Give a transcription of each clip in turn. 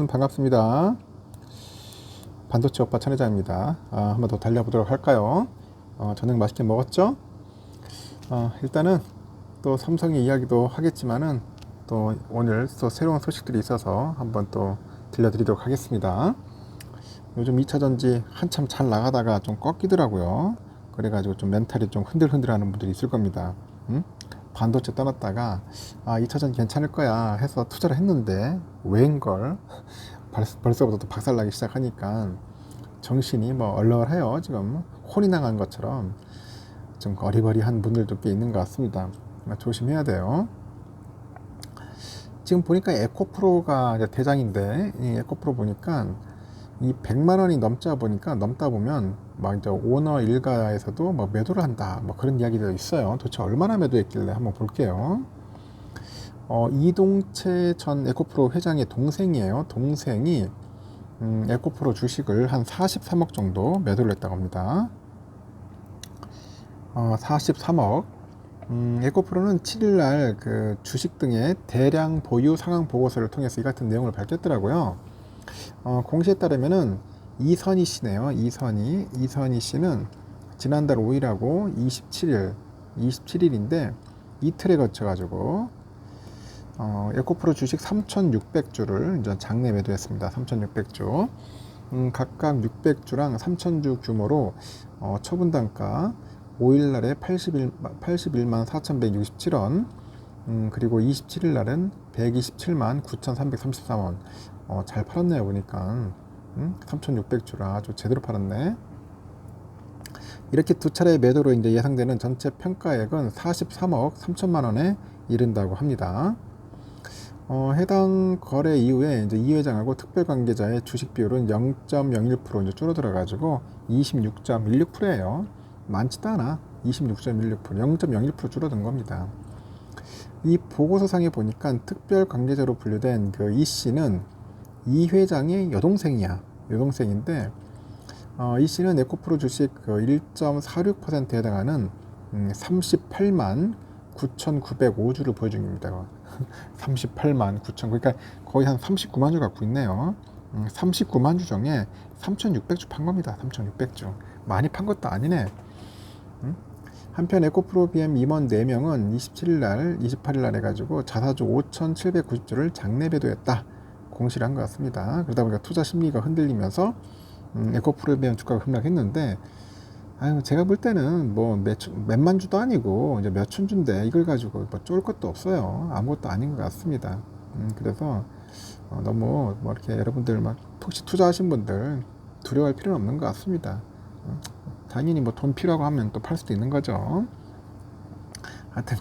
여러분 반갑습니다. 반도체 오빠 천혜자입니다. 한번 더 달려보도록 할까요? 저녁 맛있게 먹었죠? 일단은 또 삼성의 이야기도 하겠지만은 또 오늘 또 새로운 소식들이 있어서 한번 또 들려드리도록 하겠습니다. 요즘 2차전지 한참 잘 나가다가 좀 꺾이더라고요. 그래가지고 좀 멘탈이 좀 흔들흔들하는 분들이 있을 겁니다. 반도체 떠났다가 2차전 괜찮을 거야 해서 투자를 했는데 왜인걸 벌써부터 또 박살나기 시작하니까 정신이 뭐 얼얼해요. 지금 혼이 나간 것처럼 좀 어리버리한 분들도 꽤 있는 것 같습니다. 조심해야 돼요. 지금 보니까 에코프로가 이제 대장인데 이 에코프로 보니까 이 100만 원이 넘다 보면 막 이제 오너 일가에서도 뭐 매도를 한다 뭐 그런 이야기도 있어요. 도대체 얼마나 매도했길래 한번 볼게요. 이동채 전 에코프로 회장의 동생이에요. 동생이 에코프로 주식을 한 43억 정도 매도를 했다고 합니다. 43억. 에코프로는 7일날 그 주식 등의 대량 보유 상황 보고서를 통해서 이 같은 내용을 밝혔더라고요. 공시에 따르면은 이선희 씨네요. 이선희 씨는 지난달 5일하고 27일인데 이틀에 거쳐가지고 에코프로 주식 3,600주를 이제 장내 매도했습니다. 3,600주. 각각 600주랑 3,000주 규모로 처분 단가 5일날에 81만 4,167원, 그리고 27일날은 127만 9,333원. 잘 팔았네요. 보니까 3,600주라 아주 제대로 팔았네. 이렇게 두 차례 매도로 이제 예상되는 전체 평가액은 43억 3천만 원에 이른다고 합니다. 해당 거래 이후에 이제 이 회장하고 특별 관계자의 주식 비율은 0.01% 이제 줄어들어가지고 26.16%예요. 많지도 않아. 26.16%, 0.01% 줄어든 겁니다. 이 보고서상에 보니까 특별 관계자로 분류된 그 이 씨는 이 회장의 여동생인데 이 씨는 에코프로 주식 그 1.46%에 해당하는 38만 9,905주를 보유 중입니다. 38만 9천, 그러니까 거의 한 39만 주 갖고 있네요. 39만 주 중에 3,600주 판 겁니다. 3,600주. 많이 판 것도 아니네. 한편 에코프로 BM 임원 4명은 28일날 해가지고 자사주 5,790주를 장내 매도했다. 공시를 한 것 같습니다. 그러다 보니까 투자 심리가 흔들리면서 에코프로 BM 주가가 급락했는데 제가 볼 때는 뭐 몇만 주도 아니고 이제 몇천 주인데 이걸 가지고 뭐 쫄 것도 없어요. 아무것도 아닌 것 같습니다. 그래서 너무 뭐 이렇게 여러분들 막 혹시 투자하신 분들 두려워할 필요는 없는 것 같습니다. 당연히 뭐 돈 필요하고 하면 또 팔 수도 있는 거죠. 하여튼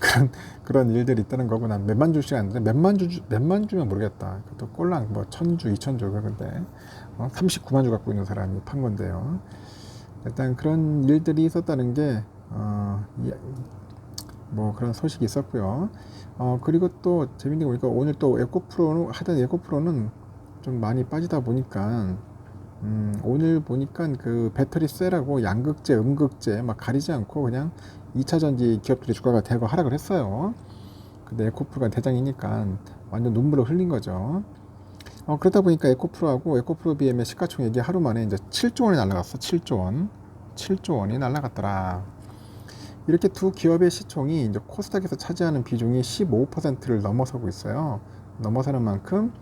그런 일들이 있다는 거고, 난 몇만 주씩 하는데 몇만 주면 모르겠다. 또 꼴랑 뭐 1,000주, 2,000주 그런데 39만 주 갖고 있는 사람이 판 건데요. 일단 그런 일들이 있었다는 게 뭐 그런 소식이 있었고요. 그리고 또 재밌는 거 보니까 오늘 또 에코프로는 좀 많이 빠지다 보니까 오늘 보니까 그 배터리 셀하고 양극재, 음극재 막 가리지 않고 그냥 2차전지 기업들이 주가가 대거 하락을 했어요. 근데 에코프로가 대장이니까 완전 눈물을 흘린 거죠. 그러다 보니까 에코프로하고 에코프로 BM의 시가총액이 하루 만에 이제 7조 원이 날라갔어. 7조 원이 날라갔더라. 이렇게 두 기업의 시총이 이제 코스닥에서 차지하는 비중이 15%를 넘어서고 있어요. 넘어서는 만큼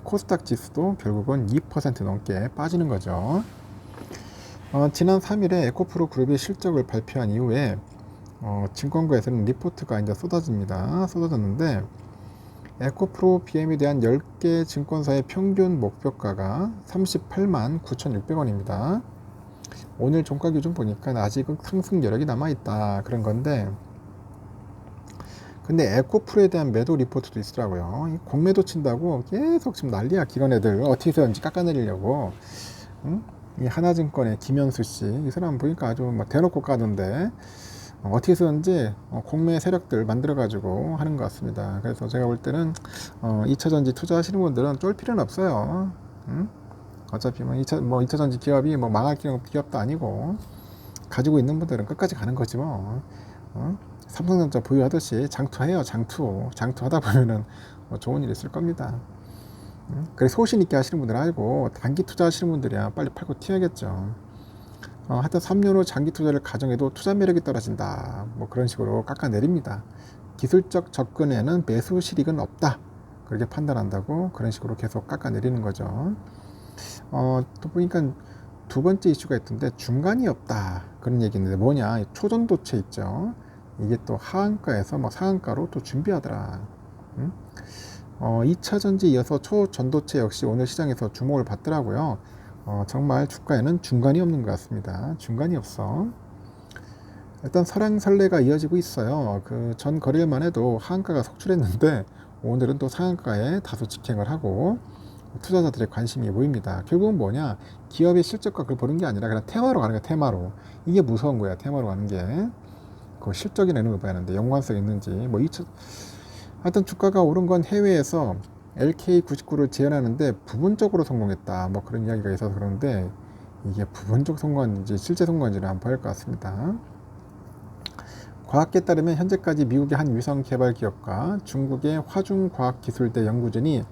코스닥 지수도 결국은 2% 넘게 빠지는 거죠. 지난 3일에 에코프로 그룹이 실적을 발표한 이후에 증권가에서는 리포트가 이제 쏟아졌는데 에코프로 BM에 대한 10개 증권사의 평균 목표가가 38만 9,600원입니다. 오늘 종가 기준 보니까 아직은 상승 여력이 남아있다 그런 건데, 근데 에코프로에 대한 매도 리포트도 있더라고요. 공매도 친다고 계속 지금 난리야. 기관 애들 어떻게 해서든지 깎아내리려고. 이 하나증권의 김현수 씨, 이 사람 보니까 아주 막 대놓고 까던데 어떻게 해서든지 공매 세력들 만들어가지고 하는 것 같습니다. 그래서 제가 볼 때는 2차전지 투자하시는 분들은 쫄 필요는 없어요. 어차피 뭐 2차전지 기업이 뭐 망할 기업도 아니고 가지고 있는 분들은 끝까지 가는 거지 뭐. 삼성전자 보유하듯이 장투해요. 장투하다 보면은 뭐 좋은 일 있을 겁니다. 그래 소신 있게 하시는 분들 알고 단기 투자 하시는 분들이야 빨리 팔고 튀어야겠죠. 하여튼 3년 후 장기 투자를 가정해도 투자 매력이 떨어진다. 뭐 그런 식으로 깎아내립니다. 기술적 접근에는 매수 실익은 없다. 그렇게 판단한다고 그런 식으로 계속 깎아내리는 거죠. 또 보니까 두 번째 이슈가 있던데 중간이 없다. 그런 얘기 있는데 뭐냐? 초전도체 있죠. 이게 또 하한가에서 막 상한가로 또 준비하더라. 2차 전지에 이어서 초전도체 역시 오늘 시장에서 주목을 받더라고요. 정말 주가에는 중간이 없는 것 같습니다. 중간이 없어. 일단 설왕설래가 이어지고 있어요. 그 전 거래일만 해도 하한가가 속출했는데 오늘은 또 상한가에 다소 직행을 하고 투자자들의 관심이 보입니다. 결국은 뭐냐? 기업의 실적과 그걸 보는 게 아니라 그냥 테마로 가는 거야. 테마로. 이게 무서운 거야. 테마로 가는 게. 그 실적이나 이런 거 봐야 하는데 연관성 있는지 뭐 하여튼 주가가 오른 건 해외에서 LK99를 재현하는데 부분적으로 성공했다. 뭐 그런 이야기가 있어서 그러는데 이게 부분적 성공인지 실제 성공인지는 한번 봐야 할 것 같습니다. 과학계에 따르면 현재까지 미국의 한 위성 개발 기업과 중국의 화중과학기술대 연구진이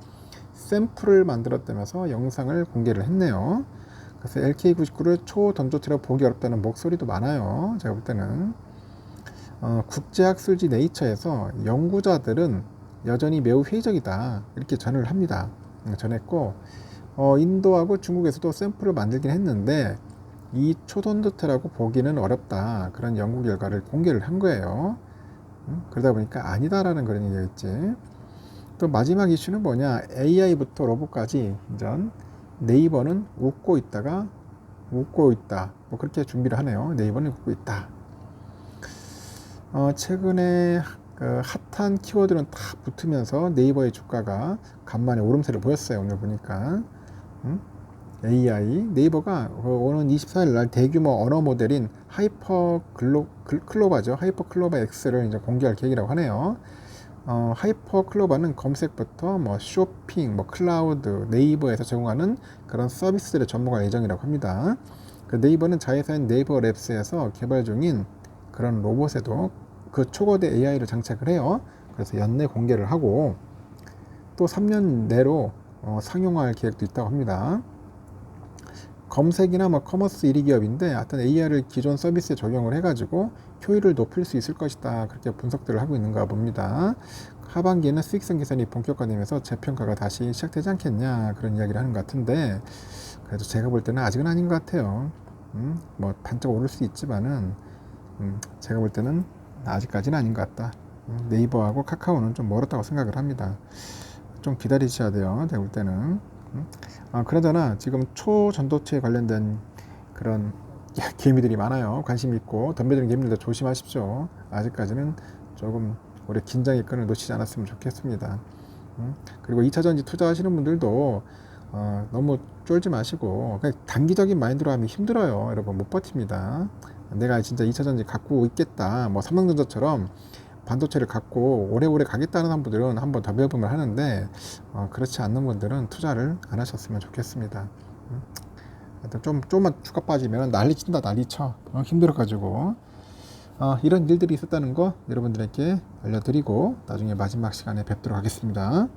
샘플을 만들었다면서 영상을 공개를 했네요. 그래서 LK99를 초던조체로 보기 어렵다는 목소리도 많아요. 제가 볼 때는 국제학술지 네이처에서 연구자들은 여전히 매우 회의적이다 이렇게 전을 합니다. 전했고 인도하고 중국에서도 샘플을 만들긴 했는데 이 초던조체라고 보기는 어렵다 그런 연구 결과를 공개를 한 거예요. 그러다 보니까 아니다라는 그런 얘기가 있지. 또 마지막 이슈는 뭐냐? AI부터 로봇까지 이전 네이버는 웃고 있다가 웃고 있다 뭐 그렇게 준비를 하네요. 네이버는 웃고 있다. 최근에 그 핫한 키워드는 다 붙으면서 네이버의 주가가 간만에 오름세를 보였어요. 오늘 보니까 AI 네이버가 오는 24일 날 대규모 언어 모델인 클로바죠. 하이퍼 클로바 X를 이제 공개할 계획이라고 하네요. 하이퍼 클로바는 검색부터 뭐 쇼핑, 뭐 클라우드, 네이버에서 제공하는 그런 서비스들을 접목할 예정이라고 합니다. 그 네이버는 자회사인 네이버 랩스에서 개발 중인 그런 로봇에도 그 초거대 AI를 장착을 해요. 그래서 연내 공개를 하고 또 3년 내로 상용화할 계획도 있다고 합니다. 검색이나 뭐 커머스 1위 기업인데 하여튼 AI를 기존 서비스에 적용을 해가지고 효율을 높일 수 있을 것이다. 그렇게 분석들을 하고 있는가 봅니다. 하반기에는 수익성 개선이 본격화되면서 재평가가 다시 시작되지 않겠냐 그런 이야기를 하는 것 같은데 그래도 제가 볼 때는 아직은 아닌 것 같아요. 뭐 반짝 오를 수 있지만은 제가 볼 때는 아직까지는 아닌 것 같다. 네이버하고 카카오는 좀 멀었다고 생각을 합니다. 좀 기다리셔야 돼요. 제가 볼 때는. 그러잖아 지금 초전도체에 관련된 그런 개미들이 많아요. 관심 있고 덤벼드는 개미들도 조심하십시오. 아직까지는 조금 올해 긴장의 끈을 놓치지 않았으면 좋겠습니다. 그리고 2차전지 투자하시는 분들도 너무 쫄지 마시고 그냥 단기적인 마인드로 하면 힘들어요. 여러분 못 버팁니다. 내가 진짜 2차전지 갖고 있겠다 뭐 삼성전자처럼 반도체를 갖고 오래오래 가겠다는 분들은 한번 더 배워보면 하는데 그렇지 않는 분들은 투자를 안 하셨으면 좋겠습니다. 조금만 주가 빠지면 난리 친다 난리 쳐. 힘들어가지고 이런 일들이 있었다는 거 여러분들에게 알려드리고 나중에 마지막 시간에 뵙도록 하겠습니다.